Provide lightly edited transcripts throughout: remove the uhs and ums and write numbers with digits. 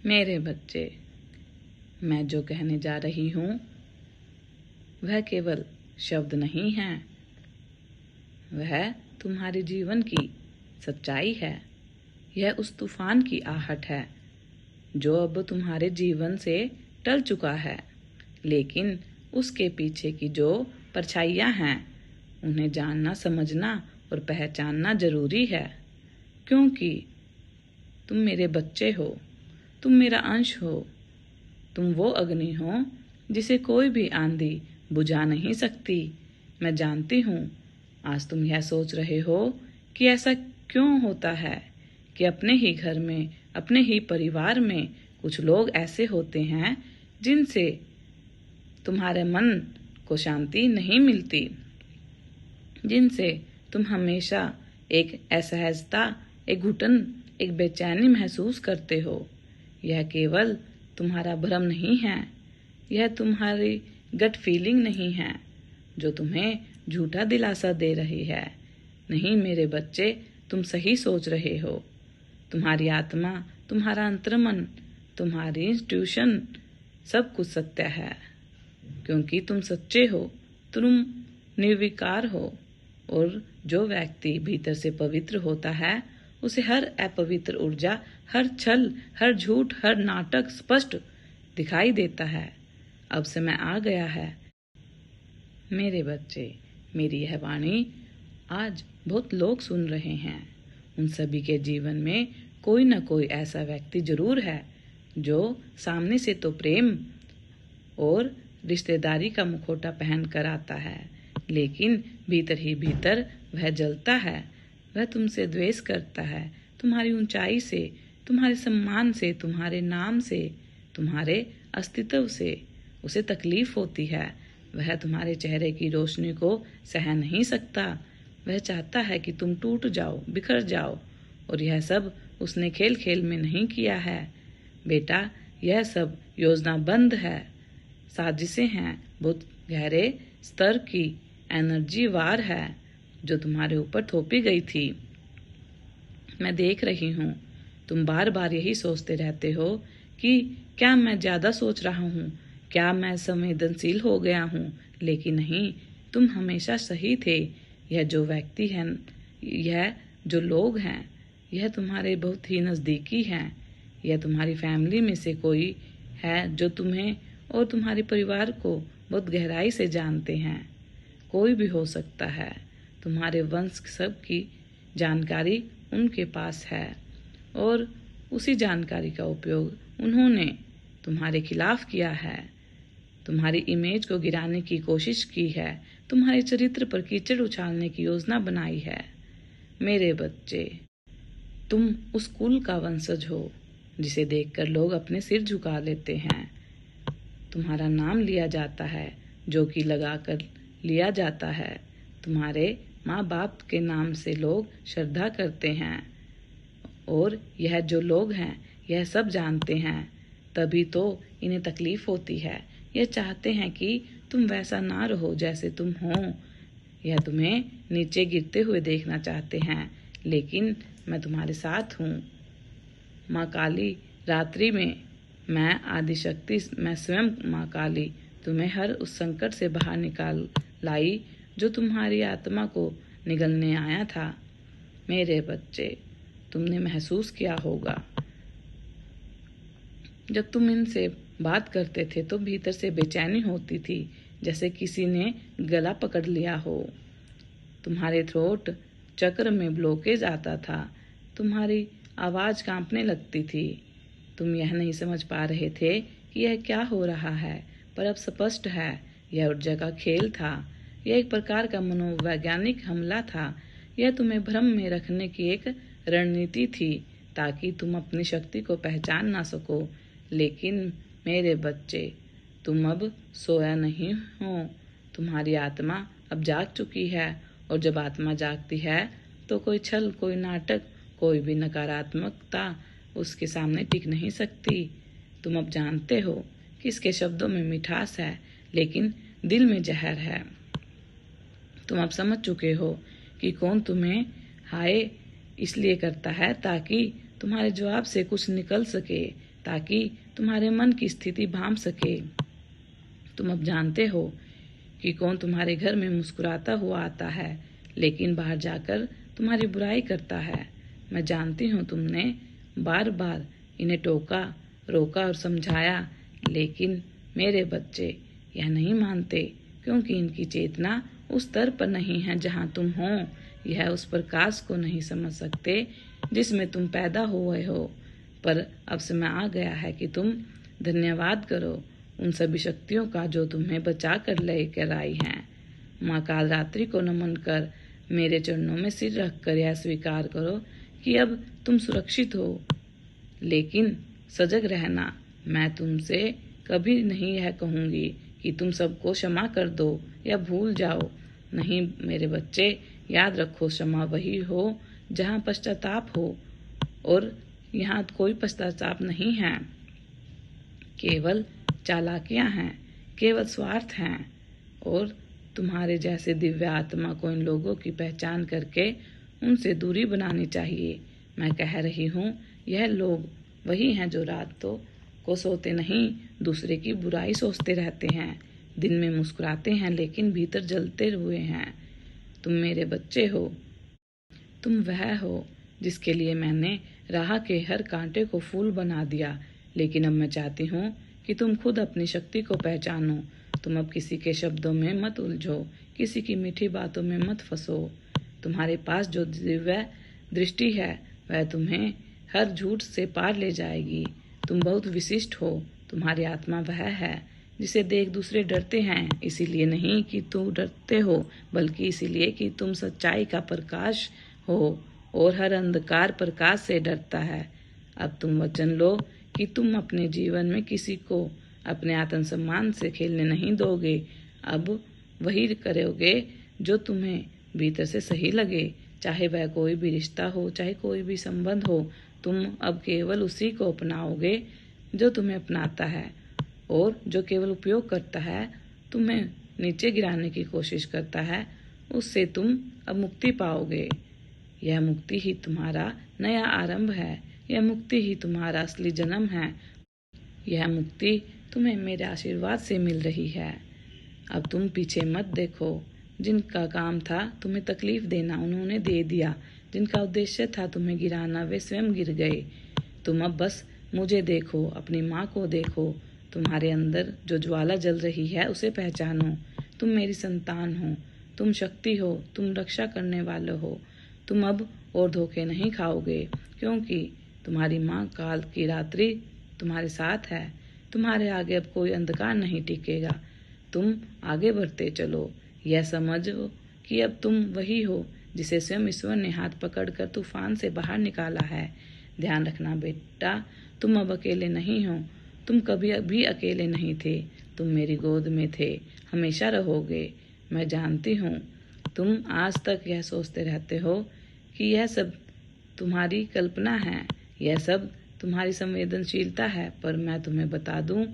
मेरे बच्चे, मैं जो कहने जा रही हूँ वह केवल शब्द नहीं हैं, वह तुम्हारे जीवन की सच्चाई है। यह उस तूफान की आहट है जो अब तुम्हारे जीवन से टल चुका है, लेकिन उसके पीछे की जो परछाइयाँ हैं उन्हें जानना, समझना और पहचानना जरूरी है, क्योंकि तुम मेरे बच्चे हो, तुम मेरा अंश हो। तुम वो अग्नि हो जिसे कोई भी आंधी बुझा नहीं सकती। मैं जानती हूँ आज तुम यह सोच रहे हो कि ऐसा क्यों होता है कि अपने ही घर में, अपने ही परिवार में कुछ लोग ऐसे होते हैं जिनसे तुम्हारे मन को शांति नहीं मिलती, जिनसे तुम हमेशा एक असहजता, एक घुटन, एक बेचैनी महसूस करते हो। यह केवल तुम्हारा भ्रम नहीं है, यह तुम्हारी गट फीलिंग नहीं है जो तुम्हें झूठा दिलासा दे रही है। नहीं मेरे बच्चे, तुम सही सोच रहे हो। तुम्हारी आत्मा, तुम्हारा अंतर्मन, तुम्हारी इंट्यूशन सब कुछ सत्य है, क्योंकि तुम सच्चे हो, तुम निर्विकार हो। और जो व्यक्ति भीतर से पवित्र होता है उसे हर अपवित्र ऊर्जा, हर छल, हर झूठ, हर नाटक स्पष्ट दिखाई देता है। अब समय आ गया है मेरे बच्चे, मेरी यह वाणी आज बहुत लोग सुन रहे हैं। उन सभी के जीवन में कोई न कोई ऐसा व्यक्ति जरूर है जो सामने से तो प्रेम और रिश्तेदारी का मुखौटा पहन कर आता है, लेकिन भीतर ही भीतर वह जलता है। वह तुमसे द्वेष करता है, तुम्हारी ऊंचाई से, तुम्हारे सम्मान से, तुम्हारे नाम से, तुम्हारे अस्तित्व से उसे तकलीफ होती है। वह तुम्हारे चेहरे की रोशनी को सह नहीं सकता। वह चाहता है कि तुम टूट जाओ, बिखर जाओ। और यह सब उसने खेल खेल में नहीं किया है बेटा, यह सब योजनाबद्ध है, साजिशें हैं, बहुत गहरे स्तर की एनर्जी वार है जो तुम्हारे ऊपर थोपी गई थी। मैं देख रही हूँ तुम बार बार यही सोचते रहते हो कि क्या मैं ज्यादा सोच रहा हूँ, क्या मैं संवेदनशील हो गया हूँ, लेकिन नहीं, तुम हमेशा सही थे। यह जो व्यक्ति है, यह जो लोग हैं, यह तुम्हारे बहुत ही नज़दीकी हैं। यह तुम्हारी फैमिली में से कोई है जो तुम्हें और तुम्हारे परिवार को बहुत गहराई से जानते हैं। कोई भी हो सकता है। तुम्हारे वंश सब की जानकारी उनके पास है और उसी जानकारी का उपयोग उन्होंने तुम्हारे खिलाफ किया है, तुम्हारी इमेज को गिराने की कोशिश की है, तुम्हारे चरित्र पर कीचड़ उछालने की योजना बनाई है। मेरे बच्चे, तुम उस कुल का वंशज हो जिसे देखकर लोग अपने सिर झुका लेते हैं। तुम्हारा नाम लिया जाता है जो कि लगाकर लिया जाता है। तुम्हारे माँ बाप के नाम से लोग श्रद्धा करते हैं और यह जो लोग हैं यह सब जानते हैं, तभी तो इन्हें तकलीफ होती है। यह चाहते हैं कि तुम वैसा ना रहो जैसे तुम हो। यह तुम्हें नीचे गिरते हुए देखना चाहते हैं, लेकिन मैं तुम्हारे साथ हूँ। माँ काली, रात्रि में मैं आदिशक्ति, मैं स्वयं माँ काली तुम्हें हर उस संकट से बाहर निकाल लाई जो तुम्हारी आत्मा को निगलने आया था। मेरे बच्चे, तुमने महसूस किया होगा जब तुम इनसे बात करते थे तो भीतर से बेचैनी होती थी, जैसे किसी ने गला पकड़ लिया हो। तुम्हारे थ्रोट चक्र में ब्लॉकेज आता था, तुम्हारी आवाज कांपने लगती थी। तुम यह नहीं समझ पा रहे थे कि यह क्या हो रहा है, पर अब स्पष्ट है, यह ऊर्जा का खेल था। यह एक प्रकार का मनोवैज्ञानिक हमला था। यह तुम्हें भ्रम में रखने की एक रणनीति थी ताकि तुम अपनी शक्ति को पहचान ना सको। लेकिन मेरे बच्चे, तुम अब सोया नहीं हो। तुम्हारी आत्मा अब जाग चुकी है, और जब आत्मा जागती है तो कोई छल, कोई नाटक, कोई भी नकारात्मकता उसके सामने टिक नहीं सकती। तुम अब जानते हो कि इसके शब्दों में मिठास है, लेकिन दिल में जहर है। तुम अब समझ चुके हो कि कौन तुम्हें हाय इसलिए करता है ताकि तुम्हारे जवाब से कुछ निकल सके। ताकि तुम्हारे मन की स्थिति भांप सके। तुम अब जानते हो कि कौन तुम्हारे घर में मुस्कुराता हुआ आता है, लेकिन बाहर जाकर तुम्हारी बुराई करता है। मैं जानती हूँ तुमने बार बार इन्हें टोका, रोका और समझाया, लेकिन मेरे बच्चे यह नहीं मानते, क्योंकि इनकी चेतना उस स्तर पर नहीं है जहाँ तुम हो। यह उस प्रकाश को नहीं समझ सकते जिसमें तुम पैदा हुए हो। पर अब समय आ गया है कि तुम धन्यवाद करो उन सभी शक्तियों का जो तुम्हें बचा कर लेकर आई हैं। माँ कालरात्रि को नमन कर मेरे चरणों में सिर रखकर यह स्वीकार करो कि अब तुम सुरक्षित हो। लेकिन सजग रहना। मैं तुमसे कभी नहीं यह कहूँगी कि तुम सबको क्षमा कर दो या भूल जाओ। नहीं मेरे बच्चे, याद रखो, क्षमा वही हो जहाँ पश्चाताप हो, और यहाँ कोई पश्चाताप नहीं है। केवल चालाकियाँ हैं, केवल स्वार्थ हैं। और तुम्हारे जैसे दिव्य आत्मा को इन लोगों की पहचान करके उनसे दूरी बनानी चाहिए। मैं कह रही हूँ, यह लोग वही हैं जो रातों को सोते नहीं, दूसरे की बुराई सोचते रहते हैं, दिन में मुस्कुराते हैं लेकिन भीतर जलते हुए हैं। तुम मेरे बच्चे हो। तुम वह हो जिसके लिए मैंने राह के हर कांटे को फूल बना दिया। लेकिन अब मैं चाहती हूँ कि तुम खुद अपनी शक्ति को पहचानो। तुम अब किसी के शब्दों में मत उलझो, किसी की मीठी बातों में मत फंसो। तुम्हारे पास जो दिव्य दृष्टि है वह तुम्हें हर झूठ से पार ले जाएगी। तुम बहुत विशिष्ट हो। तुम्हारी आत्मा वह है जिसे देख दूसरे डरते हैं, इसीलिए नहीं कि तुम डरते हो, बल्कि इसीलिए कि तुम सच्चाई का प्रकाश हो, और हर अंधकार प्रकाश से डरता है। अब तुम वचन लो कि तुम अपने जीवन में किसी को अपने आत्मसम्मान से खेलने नहीं दोगे। अब वही करोगे जो तुम्हें भीतर से सही लगे, चाहे वह कोई भी रिश्ता हो, चाहे कोई भी संबंध हो। तुम अब केवल उसी को अपनाओगे जो तुम्हें अपनाता है, और जो केवल उपयोग करता है, तुम्हें नीचे गिराने की कोशिश करता है, उससे तुम अब मुक्ति पाओगे। यह मुक्ति ही तुम्हारा नया आरंभ है। यह मुक्ति ही तुम्हारा असली जन्म है। यह मुक्ति तुम्हें मेरे आशीर्वाद से मिल रही है। अब तुम पीछे मत देखो। जिनका काम था तुम्हें तकलीफ देना, उन्होंने दे दिया। जिनका उद्देश्य था तुम्हें गिराना, वे स्वयं गिर गए। तुम अब बस मुझे देखो, अपनी माँ को देखो। तुम्हारे अंदर जो ज्वाला जल रही है उसे पहचानो। तुम मेरी संतान हो, तुम शक्ति हो, तुम रक्षा करने वाले हो। तुम अब और धोखे नहीं खाओगे, क्योंकि तुम्हारी माँ काल की रात्रि तुम्हारे साथ है। तुम्हारे आगे अब कोई अंधकार नहीं टिकेगा। तुम आगे बढ़ते चलो। यह समझो कि अब तुम वही हो जिसे स्वयं ईश्वर ने हाथ पकड़कर तूफान से बाहर निकाला है। ध्यान रखना बेटा, तुम अब अकेले नहीं हो। तुम कभी भी अकेले नहीं थे। तुम मेरी गोद में थे, हमेशा रहोगे। मैं जानती हूँ तुम आज तक यह सोचते रहते हो कि यह सब तुम्हारी कल्पना है, यह सब तुम्हारी संवेदनशीलता है, पर मैं तुम्हें बता दूं,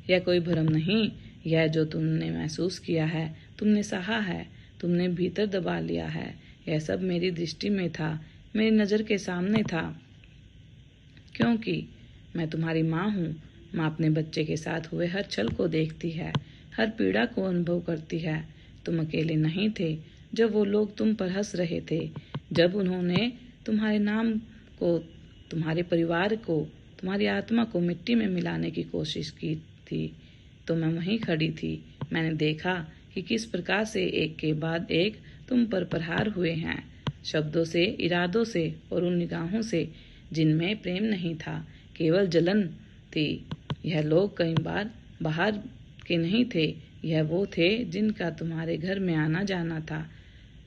यह कोई भ्रम नहीं। यह जो तुमने महसूस किया है, तुमने सहा है, तुमने भीतर दबा लिया है, यह सब मेरी दृष्टि में था, मेरी नज़र के सामने था। क्योंकि मैं तुम्हारी माँ हूँ। माँ अपने बच्चे के साथ हुए हर छल को देखती है, हर पीड़ा को अनुभव करती है। तुम अकेले नहीं थे जब वो लोग तुम पर हंस रहे थे, जब उन्होंने तुम्हारे नाम को, तुम्हारे परिवार को, तुम्हारी आत्मा को मिट्टी में मिलाने की कोशिश की थी, तो मैं वहीं खड़ी थी। मैंने देखा कि किस प्रकार से एक के बाद एक तुम पर प्रहार हुए हैं, शब्दों से, इरादों से और उन निगाहों से जिनमें प्रेम नहीं था, केवल जलन थी। यह लोग कई बार बाहर के नहीं थे, यह वो थे जिनका तुम्हारे घर में आना जाना था,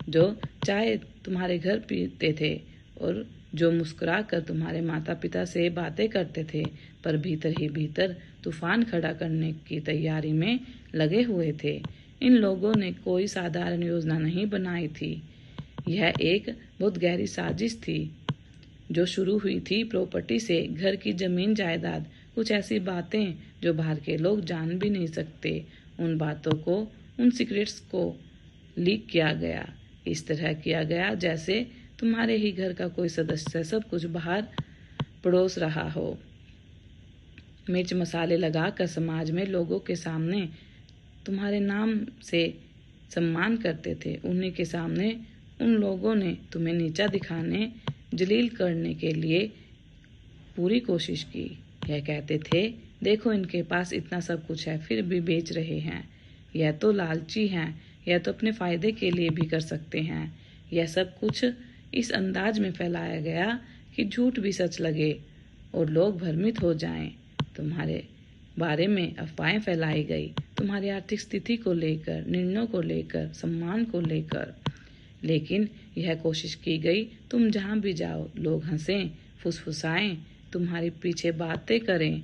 जो चाय तुम्हारे घर पीते थे और जो मुस्कुरा कर तुम्हारे माता पिता से बातें करते थे, पर भीतर ही भीतर तूफान खड़ा करने की तैयारी में लगे हुए थे। इन लोगों ने कोई साधारण योजना नहीं बनाई थी। यह एक बहुत गहरी साजिश थी जो शुरू हुई थी प्रॉपर्टी से, घर की जमीन जायदाद, कुछ ऐसी बातें जो बाहर के लोग जान भी नहीं सकते। उन बातों को, उन सीक्रेट्स को लीक किया गया। इस तरह किया गया जैसे तुम्हारे ही घर का कोई सदस्य सब कुछ बाहर पड़ोस रहा हो। मिर्च मसाले लगाकर समाज में लोगों के सामने तुम्हारे नाम से सम्मान करते थे। उन्हीं के सामने उन लोगों ने तुम्हें नीचा दिखाने, जलील करने के लिए पूरी कोशिश की। यह कहते थे, देखो इनके पास इतना सब कुछ है फिर भी बेच रहे हैं, यह तो लालची हैं, यह तो अपने फायदे के लिए भी कर सकते हैं। यह सब कुछ इस अंदाज में फैलाया गया कि झूठ भी सच लगे और लोग भ्रमित हो जाएं। तुम्हारे बारे में अफवाहें फैलाई गई, तुम्हारी आर्थिक स्थिति को लेकर, निर्णयों को लेकर, सम्मान को लेकर। लेकिन यह कोशिश की गई तुम जहां भी जाओ लोग हंसें, फुसफुसाएं, तुम्हारे पीछे बातें करें।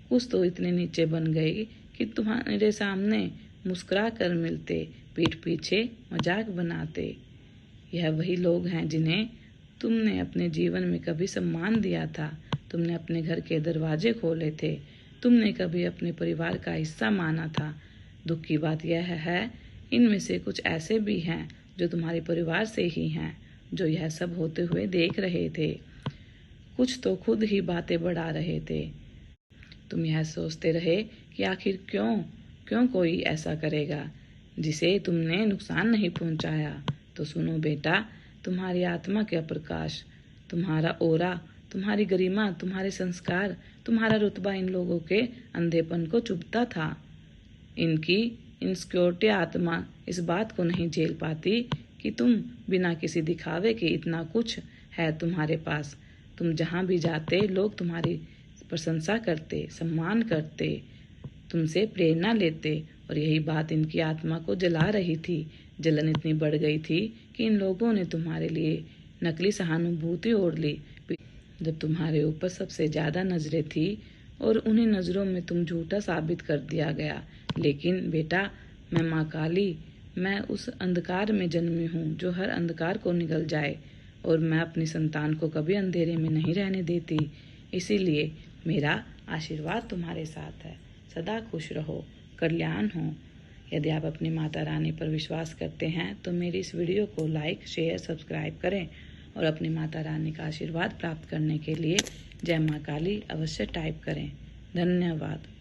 कुछ तो इतने नीचे बन गए कि तुम्हारे सामने मुस्कुरा कर मिलते, पीठ पीछे मजाक बनाते। यह वही लोग हैं जिन्हें तुमने अपने जीवन में कभी सम्मान दिया था। तुमने अपने घर के दरवाजे खोले थे, तुमने कभी अपने परिवार का हिस्सा माना था। दुख की बात यह है, इनमें से कुछ ऐसे भी हैं जो तुम्हारे परिवार से ही हैं, जो यह सब होते हुए देख रहे थे। कुछ तो खुद ही बातें बढ़ा रहे थे। तुम यह सोचते रहे कि आखिर क्यों कोई ऐसा करेगा जिसे तुमने नुकसान नहीं पहुंचाया। तो सुनो बेटा, तुम्हारी आत्मा के प्रकाश, तुम्हारा ओरा, तुम्हारी गरिमा, तुम्हारे संस्कार, तुम्हारा रुतबा इन लोगों के अंधेपन को चुभता था। इनकी इनसिक्योरिटी आत्मा इस बात को नहीं झेल पाती कि तुम बिना किसी दिखावे के इतना कुछ है तुम्हारे पास। तुम जहां भी जाते लोग तुम्हारी प्रशंसा करते, सम्मान करते, तुमसे प्रेरणा लेते, और यही बात इनकी आत्मा को जला रही थी। जलन इतनी बढ़ गई थी कि इन लोगों ने तुम्हारे लिए नकली सहानुभूति ओढ़ ली। जब तुम्हारे ऊपर सबसे ज्यादा नजरें थी और उन्हीं नजरों में तुम झूठा साबित कर दिया गया। लेकिन बेटा, मैं माँ काली, मैं उस अंधकार में जन्मी हूँ जो हर अंधकार को निगल जाए, और मैं अपनी संतान को कभी अंधेरे में नहीं रहने देती। इसीलिए मेरा आशीर्वाद तुम्हारे साथ है। सदा खुश रहो, कल्याण हो। यदि आप अपनी माता रानी पर विश्वास करते हैं तो मेरी इस वीडियो को लाइक, शेयर, सब्सक्राइब करें और अपनी माता रानी का आशीर्वाद प्राप्त करने के लिए जय माँ काली अवश्य टाइप करें। धन्यवाद।